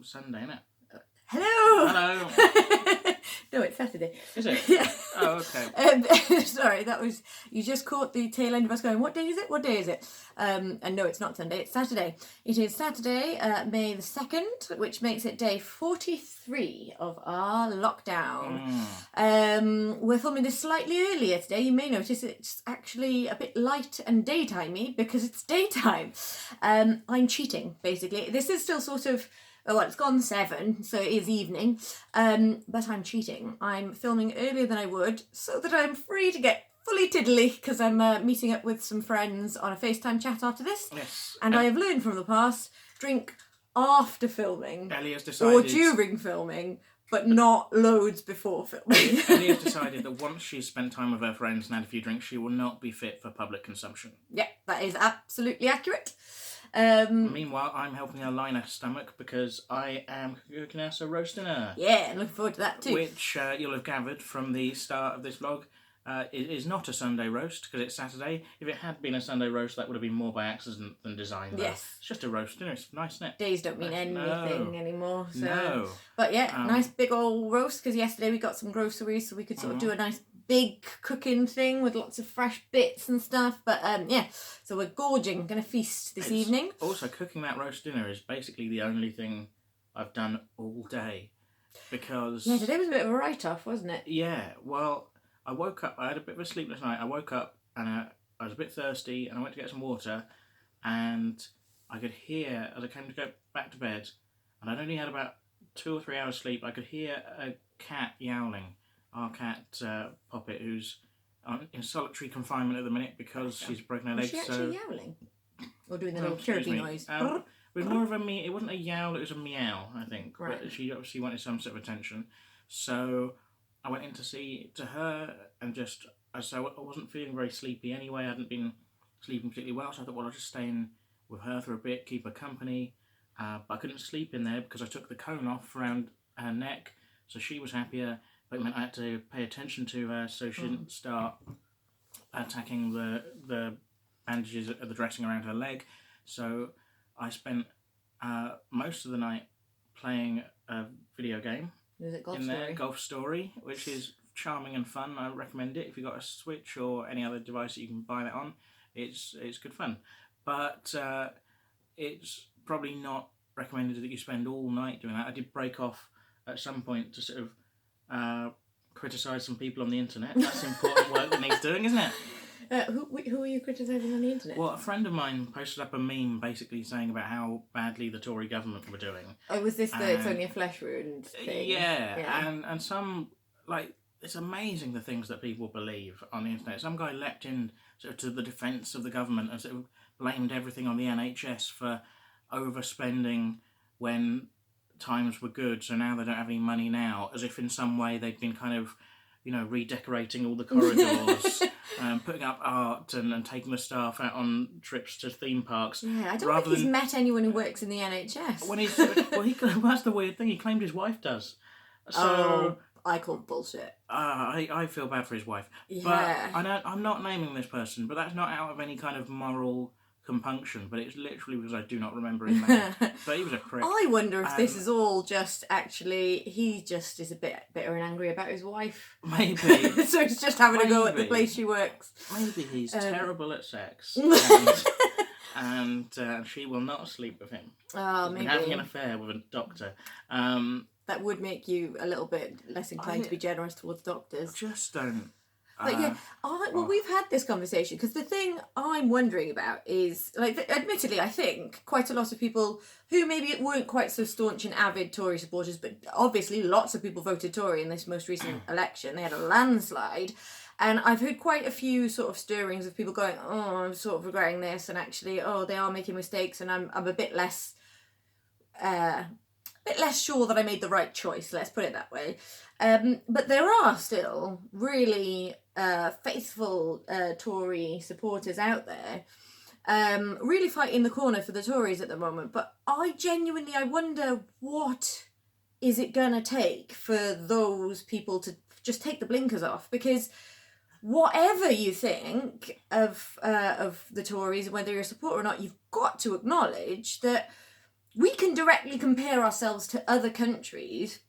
Sunday, isn't it? Hello! Hello! No, it's Saturday. Is it? Yeah. Oh, okay. Sorry, that was... You just caught the tail end of us going, what day is it? What day is it? And no, it's not Sunday, it's Saturday. It is Saturday, May the 2nd, which makes it day 43 of our lockdown. We're filming this slightly earlier today. You may notice it's actually a bit light and daytimey because it's daytime. I'm cheating, basically. This is still sort of... Well, it's gone 7, so it is evening, but I'm cheating. I'm filming earlier than I would so that I'm free to get fully tiddly because I'm meeting up with some friends on a FaceTime chat after this. Yes. And I have learned from the past, drink after filming Ellie has decided... or during filming, but not loads before filming. Ellie has decided that once she's spent time with her friends and had a few drinks, she will not be fit for public consumption. Yeah, that is absolutely accurate. Meanwhile, I'm helping her line her stomach because I am cooking us a roast dinner. Yeah, I'm looking forward to that too. Which you'll have gathered from the start of this vlog. It is not a Sunday roast because it's Saturday. If it had been a Sunday roast, that would have been more by accident than design. Though. Yes. It's just a roast dinner. It's nice, isn't it? Days don't mean anything anymore. So. No. But yeah, nice big old roast because yesterday we got some groceries so we could sort of do a nice big cooking thing with lots of fresh bits and stuff. But yeah, so we're gorging, going to feast this evening. Also, cooking that roast dinner is basically the only thing I've done all day because... Yeah, today was a bit of a write-off, wasn't it? Yeah, well... I woke up, I had a bit of a sleepless night. I woke up and I was a bit thirsty and I went to get some water and I could hear, as I came to go back to bed, and I'd only had about 2 or 3 hours sleep, I could hear a cat yowling. Our cat, Poppet, who's in solitary confinement at the minute because she's broken her leg. Was she actually yowling? Or doing the little chirpy noise? It was more of a meow. It wasn't a yowl, it was a meow, I think. Right. But she obviously wanted some sort of attention. So... I went in to see to her and just, so I wasn't feeling very sleepy anyway. I hadn't been sleeping particularly well, so I thought, well, I'll just stay in with her for a bit, keep her company. But I couldn't sleep in there because I took the cone off around her neck, so she was happier. But it meant I had to pay attention to her so she didn't start attacking the bandages of the dressing around her leg. So I spent most of the night playing a video game. Is it Golf in Story? there, Golf Story, which is charming and fun. I recommend it if you've got a Switch or any other device that you can buy that on. It's good fun, but it's probably not recommended that you spend all night doing that. I did break off at some point to sort of criticise some people on the internet. That's important work that needs doing, isn't it? Who are you criticising on the internet? Well, a friend of mine posted up a meme basically saying about how badly the Tory government were doing. Oh, was this the it's only a flesh wound thing? Yeah. And some, like, it's amazing the things that people believe on the internet. Some guy leapt in sort of to the defence of the government and sort of blamed everything on the NHS for overspending when times were good, so now they don't have any money now, as if in some way they'd been kind of, you know, redecorating all the corridors, putting up art and taking the staff out on trips to theme parks. Yeah, I don't think he's met anyone who works in the NHS. When he's, that's the weird thing, he claimed his wife does. So I call bullshit. I feel bad for his wife. Yeah. But I'm not naming this person, but that's not out of any kind of moral compunction, but it's literally because I do not remember his name. But he was a prick. I wonder if this is all just actually he just is a bit bitter and angry about his wife. Maybe. So he's just having a go at the place she works. Maybe he's terrible at sex. And she will not sleep with him. Oh, maybe. He's having an affair with a doctor. That would make you a little bit less inclined to be generous towards doctors. Just don't. But yeah, we've had this conversation because the thing I'm wondering about is, like, admittedly, I think quite a lot of people who maybe weren't quite so staunch and avid Tory supporters, but obviously lots of people voted Tory in this most recent election. They had a landslide. And I've heard quite a few sort of stirrings of people going, oh, I'm sort of regretting this, and actually, oh, they are making mistakes, and I'm a bit less sure that I made the right choice, let's put it that way. But there are still really faithful Tory supporters out there really fighting the corner for the Tories at the moment. But I wonder what is it going to take for those people to just take the blinkers off, because whatever you think of the Tories, whether you're a supporter or not, you've got to acknowledge that we can directly compare ourselves to other countries,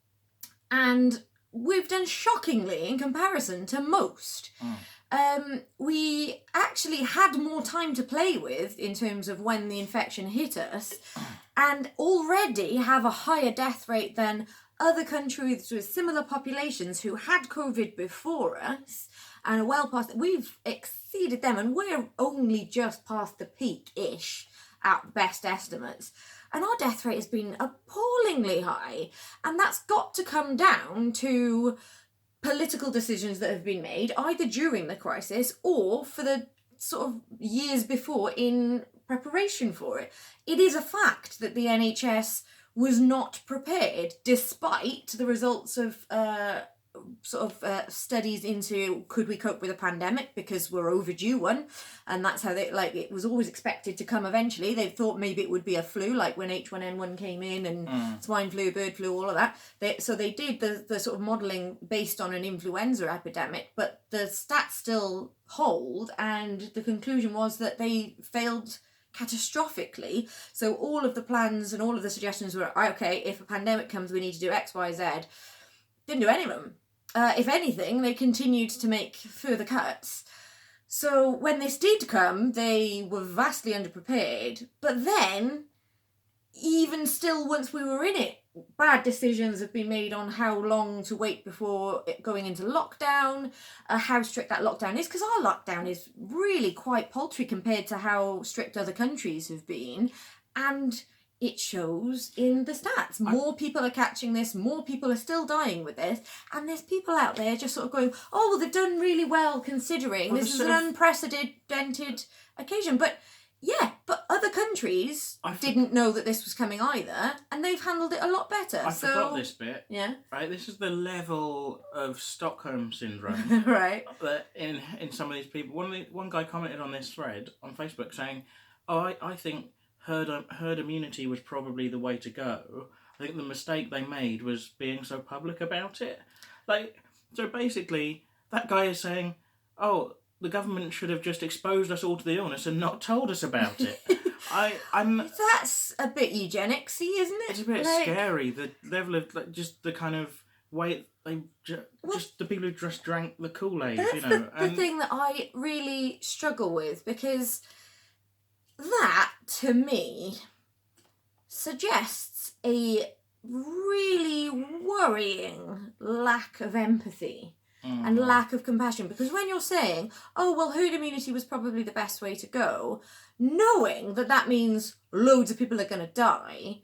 and we've done shockingly in comparison to most. We actually had more time to play with in terms of when the infection hit us, and already have a higher death rate than other countries with similar populations who had COVID before us and are well past. We've exceeded them, and we're only just past the peak-ish at best estimates. And our death rate has been appallingly high, and that's got to come down to political decisions that have been made either during the crisis or for the sort of years before in preparation for it. It is a fact that the NHS was not prepared, despite the results of studies into could we cope with a pandemic, because we're overdue one, and that's how they, like, it was always expected to come eventually. They thought maybe it would be a flu, like when H1N1 came in and swine flu, bird flu, all of that. They did the sort of modelling based on an influenza epidemic, but the stats still hold, and the conclusion was that they failed catastrophically. So all of the plans and all of the suggestions were, okay, if a pandemic comes, we need to do X, Y, Z. Didn't do any of them. If anything, they continued to make further cuts. So when this did come, they were vastly underprepared. But then, even still, once we were in it, bad decisions have been made on how long to wait before going into lockdown, how strict that lockdown is, because our lockdown is really quite paltry compared to how strict other countries have been. And it shows in the stats. More people are catching this, more people are still dying with this, and there's people out there just sort of going, oh, well, they've done really well considering this is an unprecedented occasion. But yeah, but other countries didn't know that this was coming either, and they've handled it a lot better. I forgot this bit. Yeah. Right, this is the level of Stockholm Syndrome. Right. That in some of these people, one guy commented on this thread on Facebook saying, oh, I think herd immunity was probably the way to go. I think the mistake they made was being so public about it. Like, so basically, that guy is saying, oh, the government should have just exposed us all to the illness and not told us about it. That's a bit eugenicsy, isn't it? It's a bit scary, the level of, like, just the kind of way they just the people who just drank the Kool-Aid, you know. The thing that I really struggle with, because that, to me, suggests a really worrying lack of empathy and lack of compassion. Because when you're saying, oh, well, herd immunity was probably the best way to go, knowing that that means loads of people are going to die,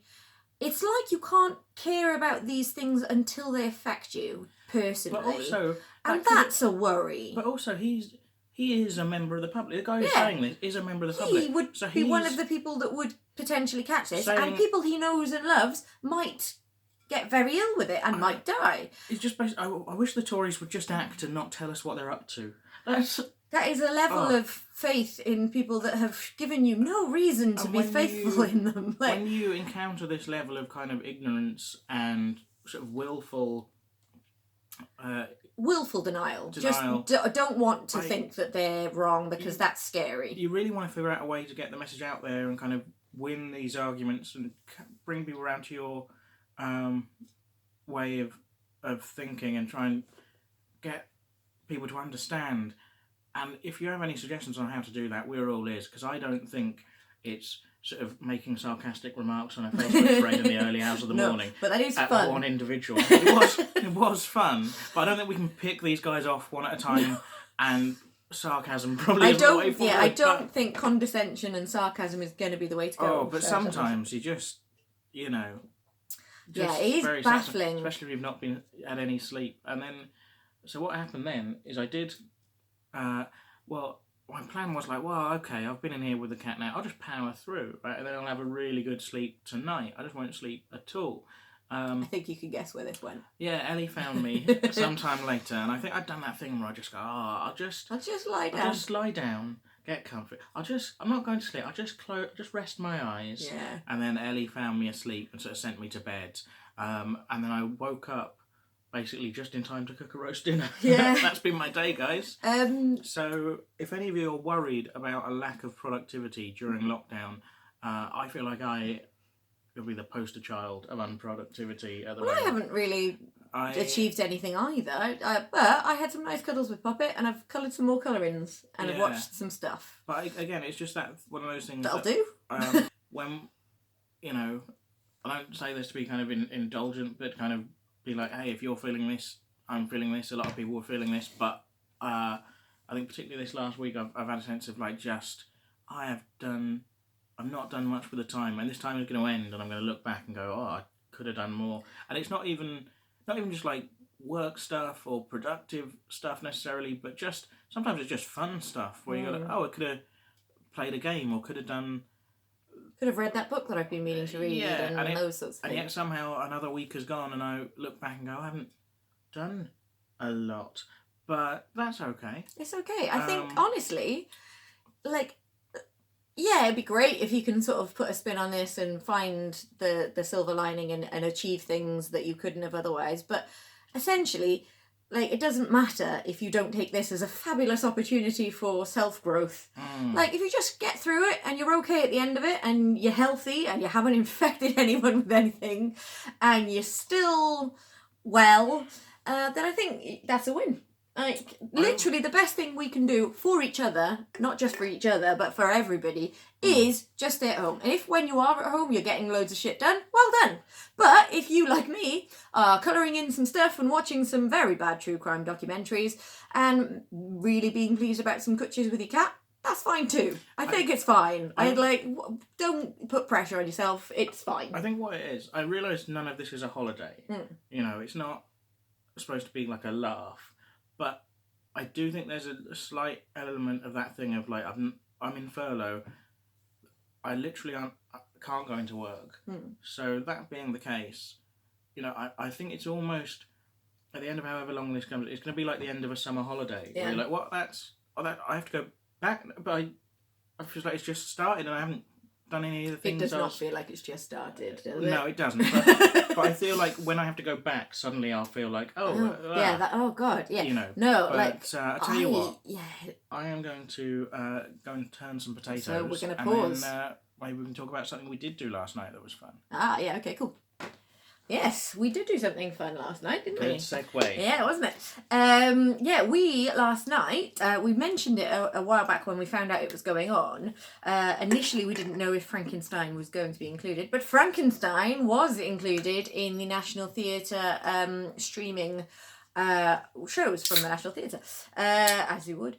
it's like you can't care about these things until they affect you personally. But also, that's a worry. But also, he is a member of the public. The guy who's saying this is a member of the public. He would be one of the people that would potentially catch this, and people he knows and loves might get very ill with it and might die. It's just basically, I wish the Tories would just act and not tell us what they're up to. That is a level of faith in people that have given you no reason to be faithful in them. Like, when you encounter this level of kind of ignorance and sort of willful denial. Just don't want to think that they're wrong, because that's scary. You really want to figure out a way to get the message out there and kind of win these arguments and bring people around to your way of thinking and try and get people to understand. And if you have any suggestions on how to do that, we're all ears, because I don't think it's sort of making sarcastic remarks on a Facebook thread in the early hours of the morning. But that is at fun. One individual. It was fun, but I don't think we can pick these guys off one at a time. And sarcasm probably isn't the way forward. I don't think condescension and sarcasm is going to be the way to go. Oh, but sometimes you just, you know. Just it is baffling, especially if you've not had any sleep. And then, so what happened then is I did. My plan was like, well, okay, I've been in here with the cat now. I'll just power through, right? And then I'll have a really good sleep tonight. I just won't sleep at all. I think you can guess where this went. Yeah, Ellie found me sometime later, and I think I'd done that thing where I just go, I'll just lie down. I'll just lie down, get comfy. I'm not going to sleep. I'll just rest my eyes. Yeah. And then Ellie found me asleep and sort of sent me to bed. And then I woke up basically just in time to cook a roast dinner. Yeah. That's been my day, guys. So if any of you are worried about a lack of productivity during lockdown, I feel like I you'll be the poster child of unproductivity at the Well, I moment. haven't really achieved anything either. But I had some nice cuddles with Poppet, and I've coloured some more colourings, and I've watched some stuff. But again, it's just that one of those things That'll do. When, you know, I don't say this to be kind of indulgent, but kind of be like, hey, if you're feeling this, I'm feeling this. A lot of people are feeling this, but I think particularly this last week, I've had a sense of like I've not done much with the time, and this time is going to end, and I'm going to look back and go, oh, I could have done more. And it's not even just like work stuff or productive stuff necessarily, but just sometimes it's just fun stuff where you go, like, oh, I could have played a game or could have read that book that I've been meaning to read, and those sorts of things. And yet somehow another week has gone, and I look back and go, I haven't done a lot, but that's okay. It's okay. I think honestly, like, yeah, it'd be great if you can sort of put a spin on this and find the silver lining and achieve things that you couldn't have otherwise. But essentially, like, it doesn't matter if you don't take this as a fabulous opportunity for self-growth. Like, if you just get through it and you're okay at the end of it and you're healthy and you haven't infected anyone with anything and you're still well, then I think that's a win. Like, literally the best thing we can do for each other, not just for each other, but for everybody, is just stay at home. And if when you are at home you're getting loads of shit done, well done. But if you, like me, are colouring in some stuff and watching some very bad true crime documentaries and really being pleased about some coochies with your cat, that's fine too. I think it's fine. Don't put pressure on yourself. It's fine. I think what it is, I realise none of this is a holiday. You know, it's not supposed to be like a laugh. But I do think there's a slight element of that thing of like, I'm in furlough. I literally can't go into work. So that being the case, you know, I think it's almost at the end of however long this comes, it's going to be like the end of a summer holiday. Yeah. Where you're like, what? I have to go back, but I feel like it's just started and I haven't done any of the things. It does not feel like it's just started, does it? No, it doesn't. But I feel like when I have to go back, suddenly I'll feel like, oh God, yeah. You know, no, but, like I tell you what, yeah. I am going to go and turn some potatoes. So we're going to pause. And then, maybe we can talk about something we did do last night that was fun. Yeah, okay, cool. Yes, we did do something fun last night, didn't we? Good segue. Yeah, wasn't it? We last night, we mentioned it a while back when we found out it was going on. Initially, we didn't know if Frankenstein was going to be included, but Frankenstein was included in the National Theatre streaming shows from the National Theatre, as you would.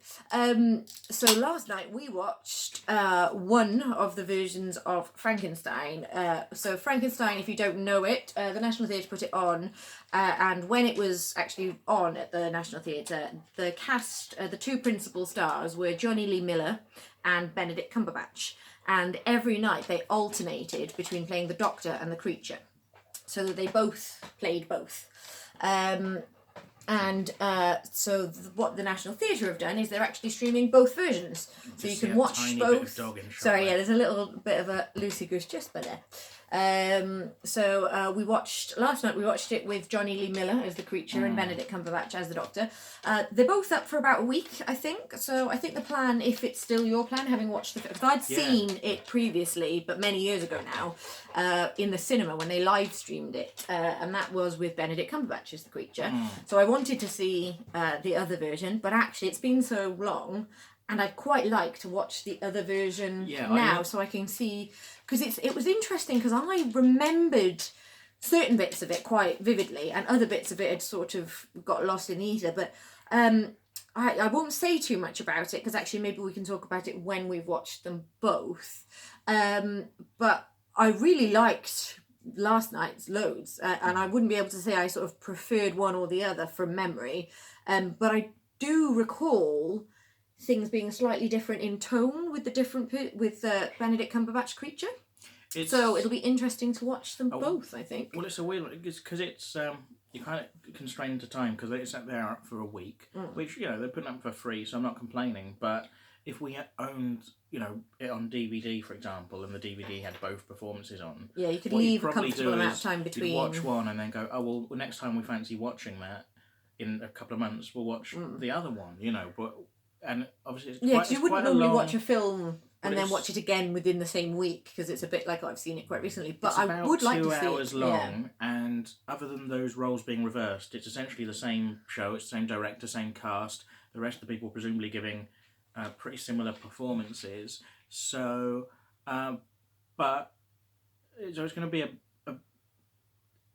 So last night we watched one of the versions of Frankenstein. So Frankenstein, if you don't know it, the National Theatre put it on, and when it was actually on at the National Theatre, the cast, the two principal stars were Johnny Lee Miller and Benedict Cumberbatch, and every night they alternated between playing the Doctor and the creature, so that they both played both. So what the National Theatre have done is they're actually streaming both versions. So you can watch both. Sorry, there's a little bit of a loosey-goose just by there. We watched last night. We watched it with Johnny Lee Miller as the creature and Benedict Cumberbatch as the Doctor. They're both up for about a week, I think. So I think the plan, if it's still your plan, having watched because I'd seen it previously, but many years ago now, in the cinema when they live streamed it, and that was with Benedict Cumberbatch as the creature. So I wanted to see the other version, but actually it's been so long. And I'd quite like to watch the other version now, so I can see, because it was interesting because I remembered certain bits of it quite vividly, and other bits of it had sort of got lost in the ether. But I won't say too much about it because actually maybe we can talk about it when we've watched them both. But I really liked last night's loads, and I wouldn't be able to say I sort of preferred one or the other from memory, but I do recall things being slightly different in tone with the Benedict Cumberbatch creature. So it'll be interesting to watch them both, I think. Well, it's a weird one because it's you're kind of constrained to time because it's up there for a week, which they're putting up for free, so I'm not complaining. But if we had owned it on DVD, for example, and the DVD had both performances on, you could leave a comfortable amount of time between. You'd watch one and then go, oh well, next time we fancy watching that in a couple of months, we'll watch the other one. But. And obviously, it's because you wouldn't normally watch a film and then watch it again within the same week, because it's a bit like I've seen it quite recently. But I would like to see it. It's about 2 hours long, and other than those roles being reversed, it's essentially the same show. It's the same director, same cast. The rest of the people presumably giving pretty similar performances. So, but it's going to be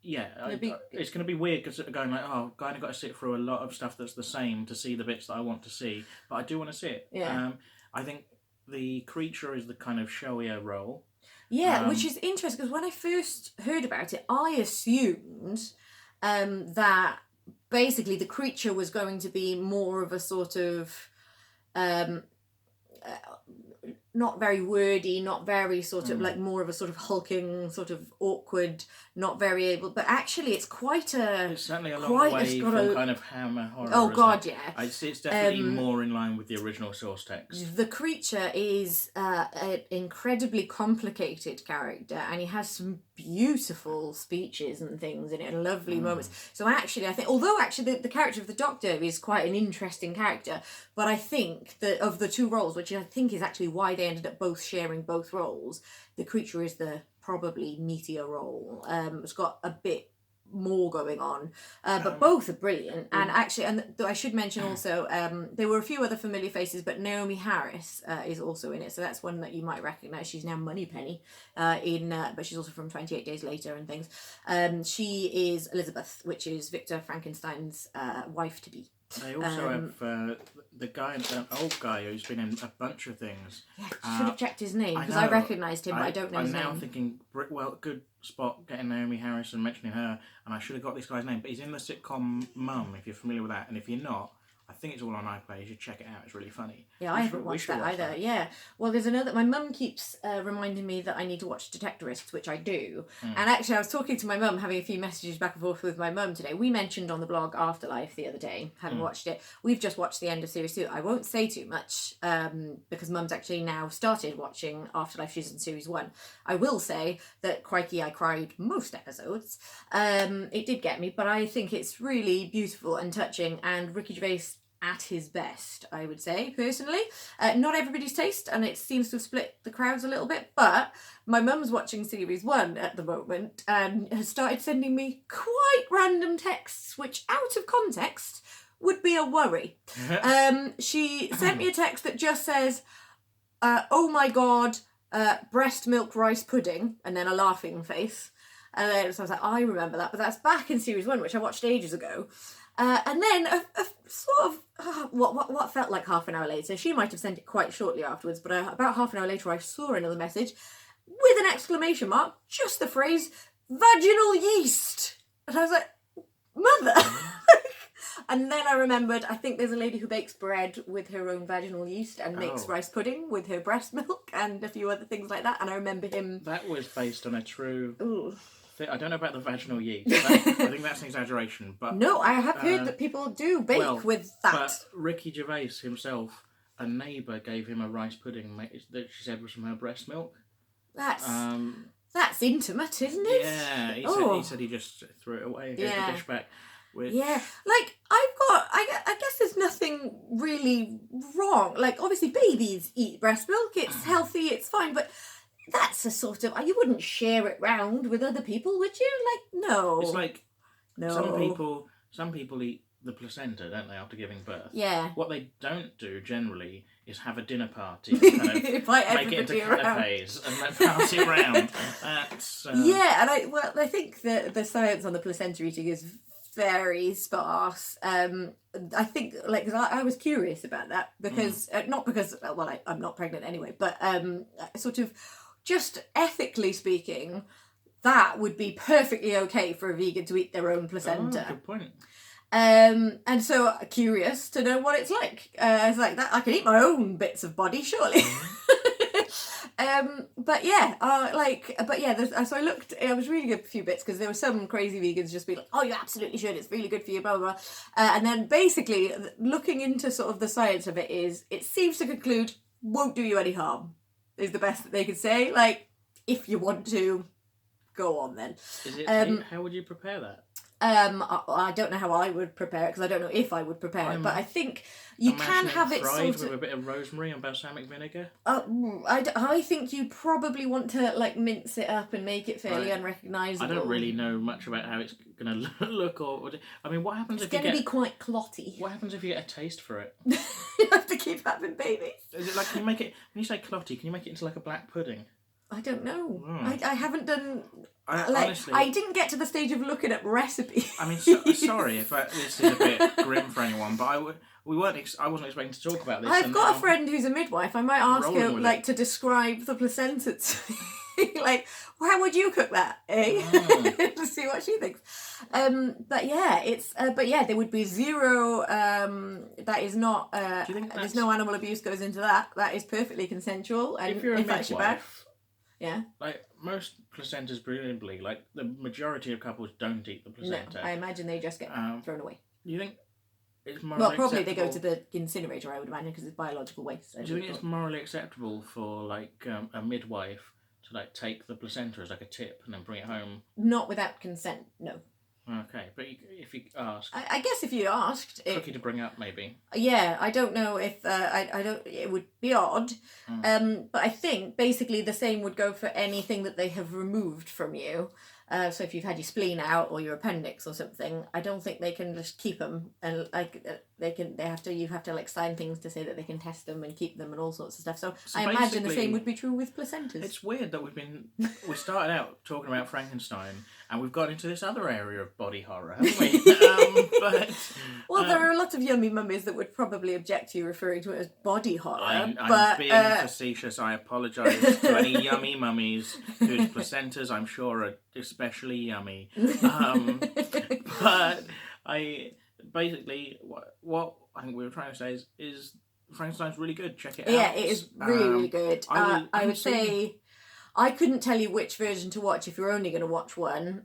it's going to be weird because going like, oh, kind of got to sit through a lot of stuff that's the same to see the bits that I want to see, but I do want to see it. Yeah. I think the creature is the kind of showier role. Yeah, which is interesting because when I first heard about it, I assumed that basically the creature was going to be more of a sort of not very wordy, not very sort of like more of a sort of hulking, sort of awkward, not very able. But actually, it's quite a. It's certainly a long way from kind of Hammer horror. Oh God, yeah. It's definitely more in line with the original source text. The creature is an incredibly complicated character, and he has some beautiful speeches and things in it, and lovely moments. So actually, I think, although actually the character of the Doctor is quite an interesting character, but I think that of the two roles, which I think is actually why they ended up both sharing both roles, the creature is the probably meatier role. It's got a bit more going on, but both are brilliant. And actually, and I should mention also, there were a few other familiar faces, but Naomi Harris is also in it, so that's one that you might recognise. She's now Moneypenny but she's also from 28 Days Later and things. She is Elizabeth, which is Victor Frankenstein's wife to be. They also have the guy, an old guy who's been in a bunch of things. Yeah, should have checked his name because I recognised him, but I don't know his name. I'm now thinking, well, good spot getting Naomi Harris and mentioning her, and I should have got this guy's name, but he's in the sitcom Mum, if you're familiar with that, and if you're not, I think it's all on iPlayer. You should check it out. It's really funny. Yeah, I haven't watched that either. Yeah. Well, there's another. My mum keeps reminding me that I need to watch Detectorists, which I do. And actually, I was talking to my mum, having a few messages back and forth with my mum today. We mentioned on the blog Afterlife the other day. Hadn't watched it. We've just watched the end of series 2. I won't say too much because mum's actually now started watching Afterlife. She's in series 1. I will say that, crikey, I cried most episodes. It did get me, but I think it's really beautiful and touching. And Ricky Gervais at his best, I would say, personally. Not everybody's taste, and it seems to have split the crowds a little bit, but my mum's watching series 1 at the moment and has started sending me quite random texts, which out of context would be a worry. She sent me a text that just says, oh my God, breast milk rice pudding, and then a laughing face. And then so I was like, I remember that, but that's back in series 1, which I watched ages ago. And then a sort of what felt like half an hour later, she might have sent it quite shortly afterwards, but about half an hour later I saw another message with an exclamation mark, just the phrase, vaginal yeast. And I was like, mother! And then I remembered, I think there's a lady who bakes bread with her own vaginal yeast and makes rice pudding with her breast milk and a few other things like that. And I remember him... That was based on a true... Ooh. I don't know about the vaginal yeast. I think that's an exaggeration. But no, I have heard that people do bake with that. But Ricky Gervais himself, a neighbour gave him a rice pudding that she said was from her breast milk. That's intimate, isn't it? Yeah, he said he just threw it away and gave the dish back. Yeah, like I guess there's nothing really wrong. Like obviously babies eat breast milk, it's healthy, it's fine, but that's a sort of, you wouldn't share it round with other people, would you? Like, no. It's like, no. Some people eat the placenta, don't they, after giving birth? Yeah. What they don't do, generally, is have a dinner party and kind of make it into canapes and then pass it round. That's... Yeah, and I think the science on the placenta eating is very sparse. I think, like, 'cause I was curious about that, because, not because, well, I'm not pregnant anyway, but sort of... Just ethically speaking, that would be perfectly okay for a vegan to eat their own placenta. Oh, good point. And so so to know what it's like. It's like that. I can eat my own bits of body, surely. But yeah, so I looked. I was reading a few bits because there were some crazy vegans just being like, "Oh, you absolutely should. It's really good for you." Blah blah. Blah. And then basically looking into sort of the science of it it seems to conclude won't do you any harm. Is the best that they could say. Like, if you want to, go on then. Is it? How would you prepare that? I don't know how I would prepare it because I don't know if I would prepare it, but I think you can have it fried sort with a bit of rosemary and balsamic vinegar. I think you probably want to like mince it up and make it fairly unrecognisable. I don't really know much about how it's going to look or. I mean, what happens if you get? It's going to be quite clotty. What happens if you get a taste for it? You have to keep having babies. Is it like, can you make it? When you say clotty, can you make it into like a black pudding? I don't know. I haven't done. Honestly, I didn't get to the stage of looking up recipes. I mean, sorry if this is a bit grim for anyone, but I wasn't expecting to talk about this. I've got a friend who's a midwife. I might ask her like to describe the placenta to me. Like, well, how would you cook that? To see what she thinks. But yeah, it's. But yeah, there would be zero. That is not. There's no animal abuse goes into that. That is perfectly consensual. And if you're a midwife, yeah. Like most placentas, presumably, like the majority of couples don't eat the placenta. No, I imagine they just get thrown away. You think it's morally probably acceptable? They go to the incinerator, I would imagine, because it's biological waste. Do you think it's morally acceptable for like a midwife to like take the placenta as like a tip and then bring it home? Not without consent, no. Okay, but if you ask, I guess if you asked, tricky to bring up, maybe. Yeah, I don't know if I don't. It would be odd, but I think basically the same would go for anything that they have removed from you. So if you've had your spleen out or your appendix or something, I don't think they can just keep them and like you have to like sign things to say that they can test them and keep them and all sorts of stuff. So I imagine the same would be true with placentas. It's weird that we started out talking about Frankenstein and we've got into this other area of body horror, haven't we? There are a lot of yummy mummies that would probably object to you referring to it as body horror. I'm being facetious. I apologise to any yummy mummies whose placentas I'm sure are especially yummy. But I basically what I think we were trying to say is Frankenstein's really good. Check it out. Yeah, it is really good. I would say I couldn't tell you which version to watch if you're only going to watch one,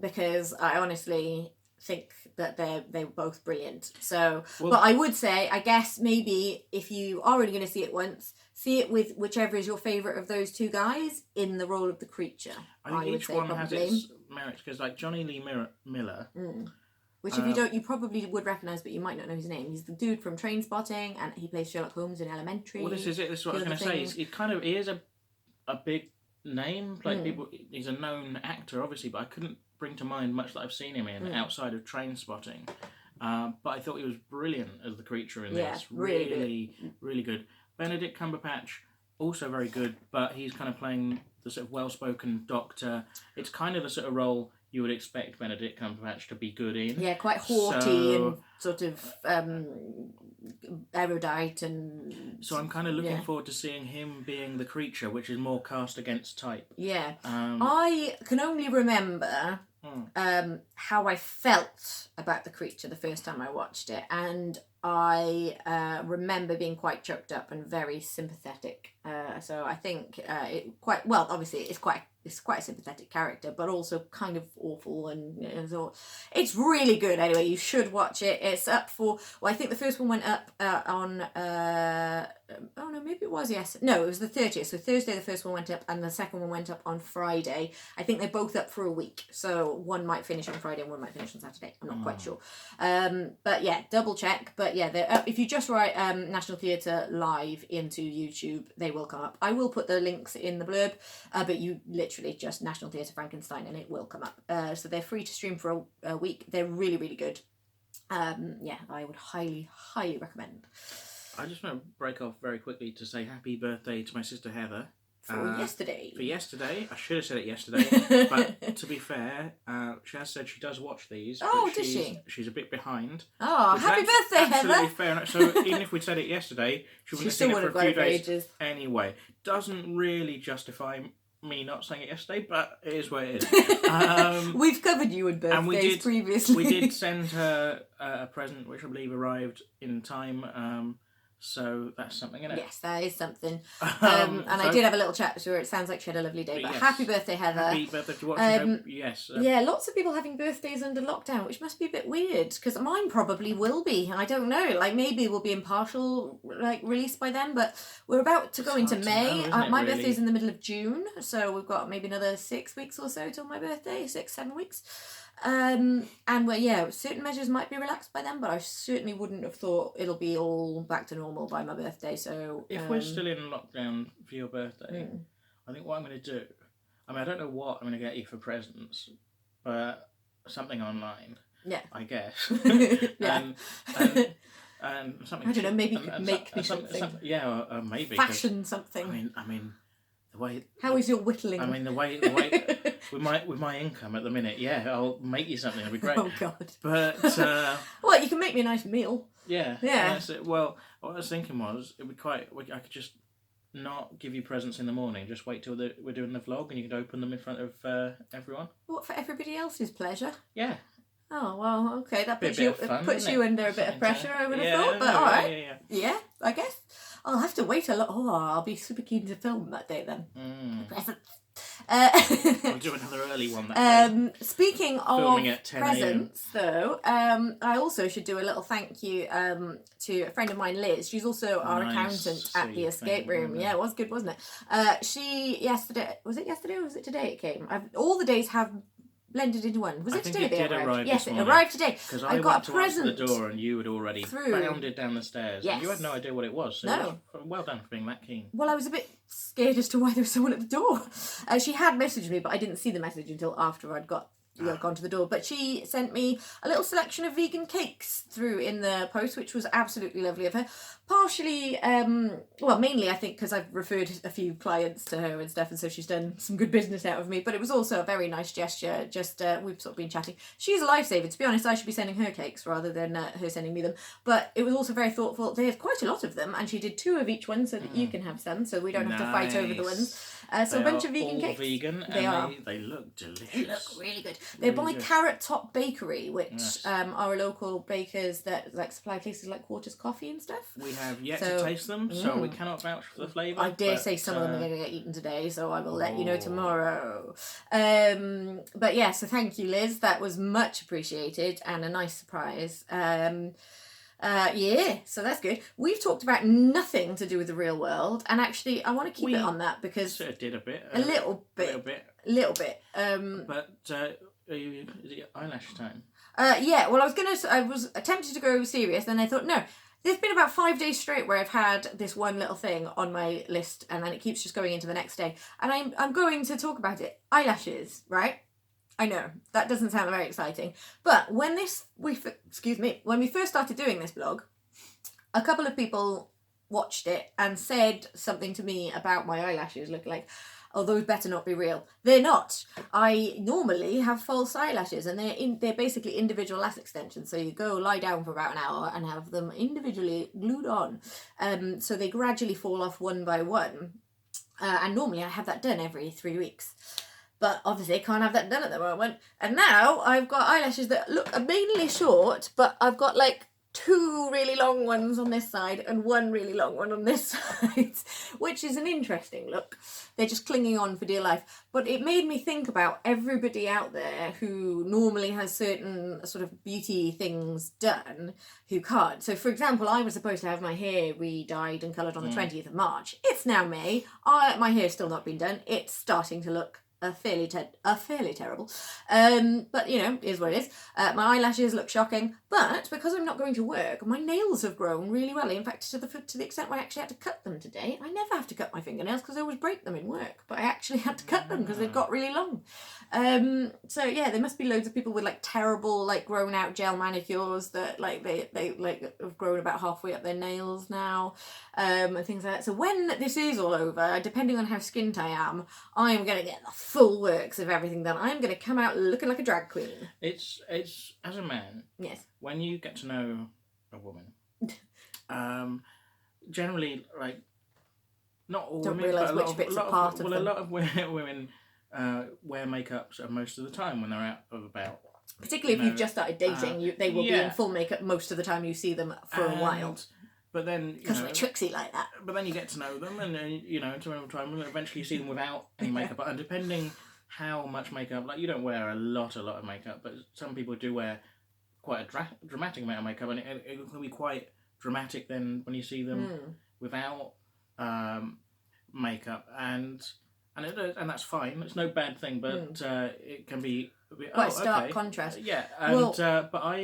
because I honestly think that they're both brilliant. So, but I would say, I guess maybe if you are only going to see it once, see it with whichever is your favourite of those two guys in the role of the creature. I think each one has its merits because, like Johnny Lee Miller. Which if you probably would recognise, but you might not know his name. He's the dude from Trainspotting, and he plays Sherlock Holmes in Elementary. Well, this is it. This is what I was going to say. He is a big name. Like people, he's a known actor, obviously, but I couldn't bring to mind much that I've seen him in outside of Trainspotting. But I thought he was brilliant as the creature in this. Really good. Benedict Cumberbatch, also very good, but he's kind of playing the sort of well-spoken doctor. It's kind of the sort of role you would expect Benedict Cumberbatch to be good in. Yeah, quite haughty and sort of erudite and... So I'm kind of looking forward to seeing him being the creature, which is more cast against type. Yeah. I can only remember how I felt about the creature the first time I watched it, and I remember being quite choked up and very sympathetic. So I think obviously it's quite a sympathetic character, but also kind of awful, and so it's really good. Anyway, you should watch it. It's up for. Well, I think the first one went up on. Oh no, maybe it was No, it was the 30th. So Thursday the first one went up, and the second one went up on Friday. I think they're both up for a week, so one might finish on Friday and one might finish on Saturday. I'm not quite sure. But yeah, double check. But yeah, they're up. If you just write National Theatre Live into YouTube, they will come up. I will put the links in the blurb, but you literally just National Theatre Frankenstein and it will come up. So they're free to stream for a week. They're really, really good. Yeah, I would highly, highly recommend. I just want to break off very quickly to say happy birthday to my sister Heather. For yesterday. For yesterday. I should have said it yesterday. But to be fair, she has said she does watch these. Oh, does she? She's a bit behind. Oh, happy birthday, Heather. Absolutely fair enough. So even if we'd said it yesterday, she wouldn't have seen it for a few days. Ages. Anyway, doesn't really justify me not saying it yesterday, but it is what it is. We've covered you with birthdays previously. We did send her a present, which I believe arrived in time. So that's something, isn't it? Yes, that is something. I did have a little chat with her. It sounds like she had a lovely day. But happy birthday, Heather. Happy birthday to watching. Yes. Yeah, lots of people having birthdays under lockdown, which must be a bit weird, because mine probably will be. I don't know. Like, maybe we'll be in partial release by then, but we're about to go into May. My birthday's in the middle of June, so we've got maybe another 6 weeks or so till my birthday, 6-7 weeks. And certain measures might be relaxed by then, but I certainly wouldn't have thought it'll be all back to normal by my birthday. So if we're still in lockdown for your birthday, I think what I'm going to do. I mean, I don't know what I'm going to get you for presents, but something online. Yeah. I guess. Yeah. And something. I don't know. Maybe you could make me something. Maybe Fashion something. I mean, the way. How is your whittling? I mean, the way with my income at the minute, I'll make you something. It'll be great. Oh God. But well, you can make me a nice meal. Yeah. Yeah. Well, what I was thinking was it'd be quite. I could just not give you presents in the morning. Just wait till we're doing the vlog, and you can open them in front of everyone. What, for everybody else's pleasure? Yeah. Oh well, okay. That puts puts you under a bit of pressure. I would have thought, but all right. Yeah, I guess I'll have to wait a lot. Oh, I'll be super keen to film that day then. Presents. I'll do another early one that day. Speaking Filming of at 10 presents, though, I also should do a little thank you to a friend of mine, Liz. She's also our accountant at the escape room. Yeah, it was good, wasn't it? She was it yesterday or was it today? It came. All the days have blended into one. Was it today they arrived? Yes, it arrived today. Because I got a present to answer the door and you had already bounded down the stairs. Yes. And you had no idea what it was. So no. Well done for being that keen. Well, I was a bit scared as to why there was someone at the door. She had messaged me, but I didn't see the message until after I'd gone to the door. But she sent me a little selection of vegan cakes through in the post, which was absolutely lovely of her. Partially, mainly I think because I've referred a few clients to her and stuff, and so she's done some good business out of me. But it was also a very nice gesture. Just we've sort of been chatting. She's a lifesaver. To be honest, I should be sending her cakes rather than her sending me them. But it was also very thoughtful. They have quite a lot of them, and she did 2 of each one so that you can have some, so we don't have to fight over the ones. So a bunch of vegan cakes. Vegan, they are. They look delicious. They look really good. They're by Carrot Top Bakery, which are a local bakers that supply places like Quarters Coffee and stuff. We have yet to taste them, so we cannot vouch for the flavour. I dare say some of them are going to get eaten today, so I will let you know tomorrow. But yeah, so thank you, Liz. That was much appreciated and a nice surprise. So that's good. We've talked about nothing to do with the real world, and actually I want to keep it on that because sort of did a bit. A little bit. But is it eyelash time? Well, I was tempted to go serious, then I thought no. There's been about 5 days straight where I've had this one little thing on my list, and then it keeps just going into the next day, and I'm going to talk about it. Eyelashes, right? I know that doesn't sound very exciting, but when we first started doing this blog, a couple of people watched it and said something to me about my eyelashes look like, oh, those better not be real. They're not. I normally have false eyelashes, and they're basically individual lash extensions. So you go lie down for about an hour and have them individually glued on. So they gradually fall off one by one. And normally I have that done every 3 weeks. But obviously I can't have that done at the moment. And now I've got eyelashes that look mainly short, but I've got 2 really long ones on this side and 1 really long one on this side, which is an interesting look. They're just clinging on for dear life. But it made me think about everybody out there who normally has certain sort of beauty things done who can't. So, for example, I was supposed to have my hair re-dyed and coloured on the 20th of March. It's now May. My hair's still not been done. It's starting to look fairly terrible, but is what it is. My eyelashes look shocking, but because I'm not going to work, my nails have grown really well. In fact, to the extent where I actually had to cut them today. I never have to cut my fingernails because I always break them in work, but I actually had to cut them because they've got really long. So yeah, there must be loads of people with terrible grown out gel manicures that they have grown about halfway up their nails now, and things like that. So when this is all over, depending on how skint I am, I'm going to get the full works of everything done. I'm going to come out looking like a drag queen. It's as a man. Yes. When you get to know a woman, generally not all Don't women, realise but which bits are part of them. A lot of women wear makeup most of the time when they're out and about. Particularly if you've just started dating, they will be in full makeup most of the time you see them for a while. But then because we're tricksy like that. But then you get to know them, and then eventually you see them without any makeup. And depending how much makeup, you don't wear a lot of makeup, but some people do wear quite a dramatic amount of makeup, and it can be quite dramatic then when you see them without makeup. And and that's fine. It's no bad thing, but it can be quite stark contrast. Yeah, and but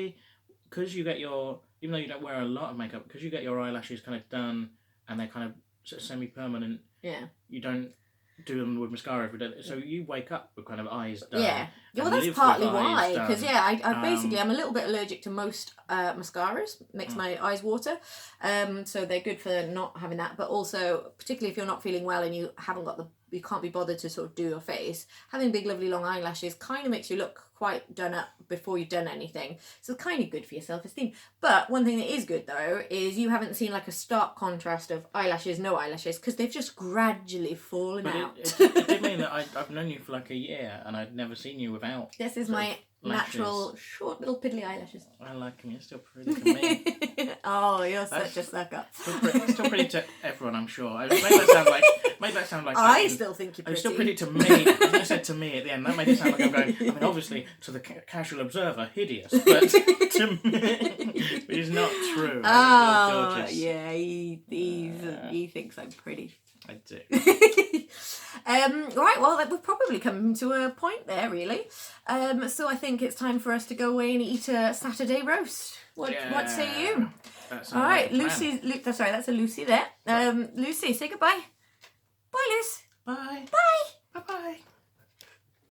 because you get even though you don't wear a lot of makeup, because you get your eyelashes kind of done and they're kind of sort of semi-permanent. Yeah. You don't do them with mascara every day, so you wake up with kind of eyes done. Yeah. Well, that's partly why, because I basically I'm a little bit allergic to most mascaras. Makes my eyes water, so they're good for not having that. But also, particularly if you're not feeling well and you can't be bothered to sort of do your face, having big, lovely, long eyelashes kind of makes you look quite done up before you've done anything. So it's kind of good for your self-esteem. But one thing that is good, though, is you haven't seen like a stark contrast of eyelashes, no eyelashes, because they've just gradually fallen out. It did mean that I've known you for like a year and I'd never seen you without. This is my natural, short, little piddly eyelashes. I like them. You're still pretty to me. Oh, you're such a sucker. Still pretty to everyone, I'm sure. Made that sound like I still think you're pretty. I'm still pretty to me. I said to me at the end. That made it sound like I'm going. I mean, obviously, to the casual observer, hideous, but to me, it's not true. Oh, yeah, he thinks I'm pretty. I do. Right, well, we've probably come to a point there, really. So I think it's time for us to go away and eat a Saturday roast. What say you? All right, Lucy. That's a Lucy there. Lucy, say goodbye.